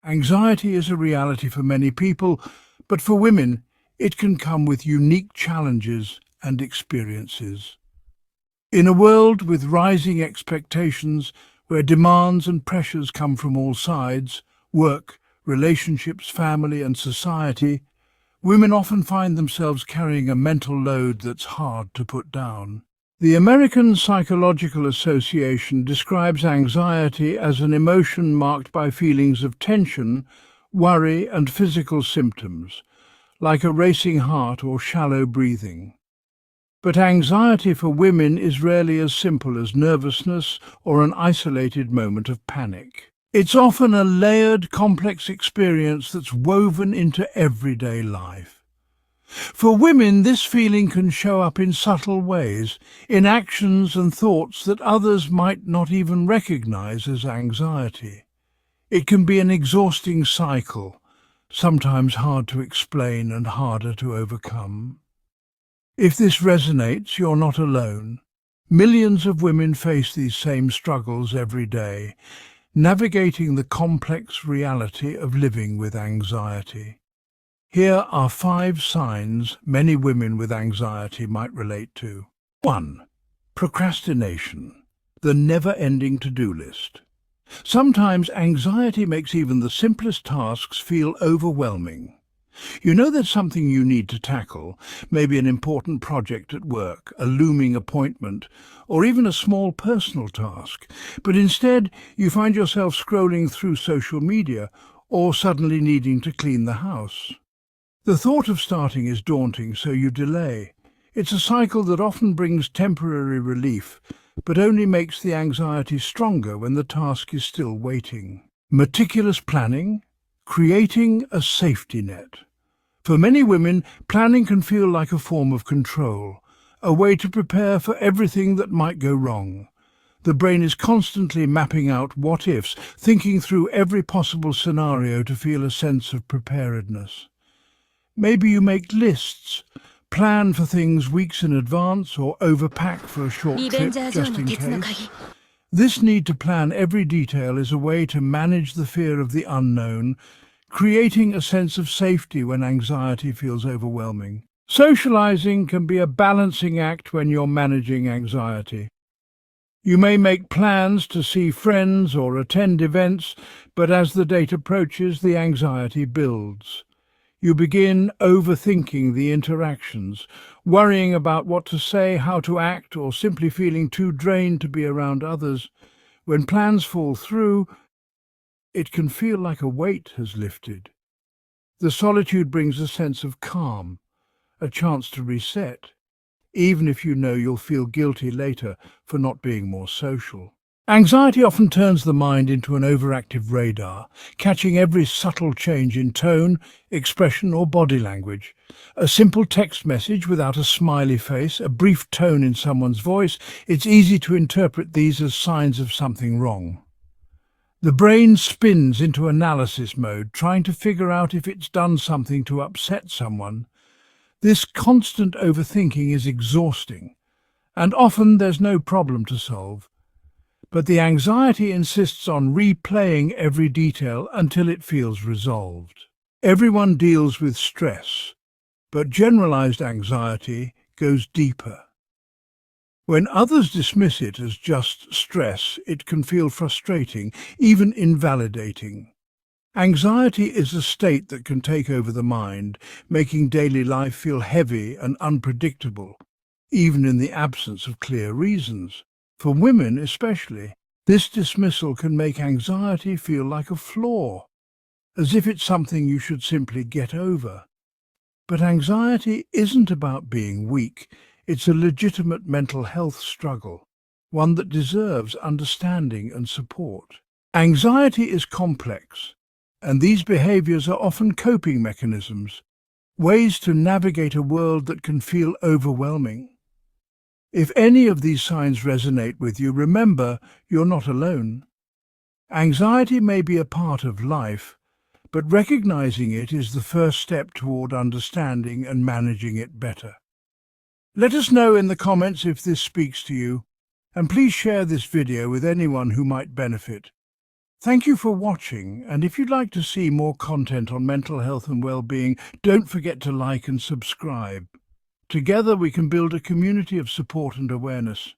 Anxiety is a reality for many people, but for women, it can come with unique challenges and experiences. In a world with rising expectations, where demands and pressures come from all sides, work, relationships, family and society, women often find themselves carrying a mental load that's hard to put down. The American Psychological Association describes anxiety as an emotion marked by feelings of tension, worry and physical symptoms, like a racing heart or shallow breathing. But anxiety for women is rarely as simple as nervousness or an isolated moment of panic. It's often a layered, complex experience that's woven into everyday life. For women, this feeling can show up in subtle ways, in actions and thoughts that others might not even recognize as anxiety. It can be an exhausting cycle, sometimes hard to explain and harder to overcome. If this resonates, you're not alone. Millions of women face these same struggles every day, navigating the complex reality of living with anxiety. Here are 5 signs many women with anxiety might relate to. 1. Procrastination, the never-ending to-do list. Sometimes anxiety makes even the simplest tasks feel overwhelming. You know there's something you need to tackle, maybe an important project at work, a looming appointment, or even a small personal task, but instead you find yourself scrolling through social media or suddenly needing to clean the house. The thought of starting is daunting, so you delay. It's a cycle that often brings temporary relief, but only makes the anxiety stronger when the task is still waiting. Meticulous planning, creating a safety net. For many women, planning can feel like a form of control, a way to prepare for everything that might go wrong. The brain is constantly mapping out what-ifs, thinking through every possible scenario to feel a sense of preparedness. Maybe you make lists, plan for things weeks in advance, or overpack for a short trip just in case. This need to plan every detail is a way to manage the fear of the unknown, creating a sense of safety when anxiety feels overwhelming. Socializing can be a balancing act when you're managing anxiety. You may make plans to see friends or attend events, but as the date approaches, the anxiety builds. You begin overthinking the interactions, worrying about what to say, how to act, or simply feeling too drained to be around others. When plans fall through, it can feel like a weight has lifted. The solitude brings a sense of calm, a chance to reset, even if you know you'll feel guilty later for not being more social. Anxiety often turns the mind into an overactive radar, catching every subtle change in tone, expression or body language. A simple text message without a smiley face, a brief tone in someone's voice, it's easy to interpret these as signs of something wrong. The brain spins into analysis mode, trying to figure out if it's done something to upset someone. This constant overthinking is exhausting, and often there's no problem to solve. But the anxiety insists on replaying every detail until it feels resolved. Everyone deals with stress, but generalized anxiety goes deeper. When others dismiss it as just stress, it can feel frustrating, even invalidating. Anxiety is a state that can take over the mind, making daily life feel heavy and unpredictable, even in the absence of clear reasons. For women especially, this dismissal can make anxiety feel like a flaw, as if it's something you should simply get over. But anxiety isn't about being weak. It's a legitimate mental health struggle, one that deserves understanding and support. Anxiety is complex, and these behaviors are often coping mechanisms, ways to navigate a world that can feel overwhelming. If any of these signs resonate with you, remember you're not alone. Anxiety may be a part of life, but recognizing it is the first step toward understanding and managing it better. Let us know in the comments if this speaks to you, and please share this video with anyone who might benefit. Thank you for watching, and if you'd like to see more content on mental health and well-being, don't forget to like and subscribe. Together we can build a community of support and awareness.